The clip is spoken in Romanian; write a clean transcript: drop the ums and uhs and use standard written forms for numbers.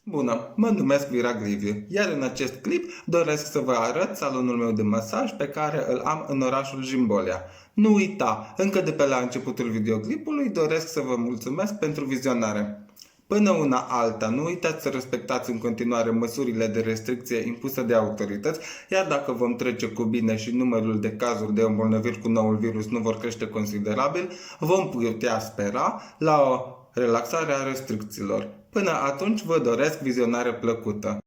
Bună, mă numesc Virag Liviu, iar în acest clip doresc să vă arăt salonul meu de masaj pe care îl am în orașul Jimbolia. Nu uita, încă de pe la începutul videoclipului doresc să vă mulțumesc pentru vizionare. Până una alta, nu uitați să respectați în continuare măsurile de restricție impuse de autorități, iar dacă vom trece cu bine și numărul de cazuri de îmbolnăviri cu noul virus nu vor crește considerabil, vom putea spera la o relaxare a restricțiilor. Până atunci vă doresc vizionare plăcută!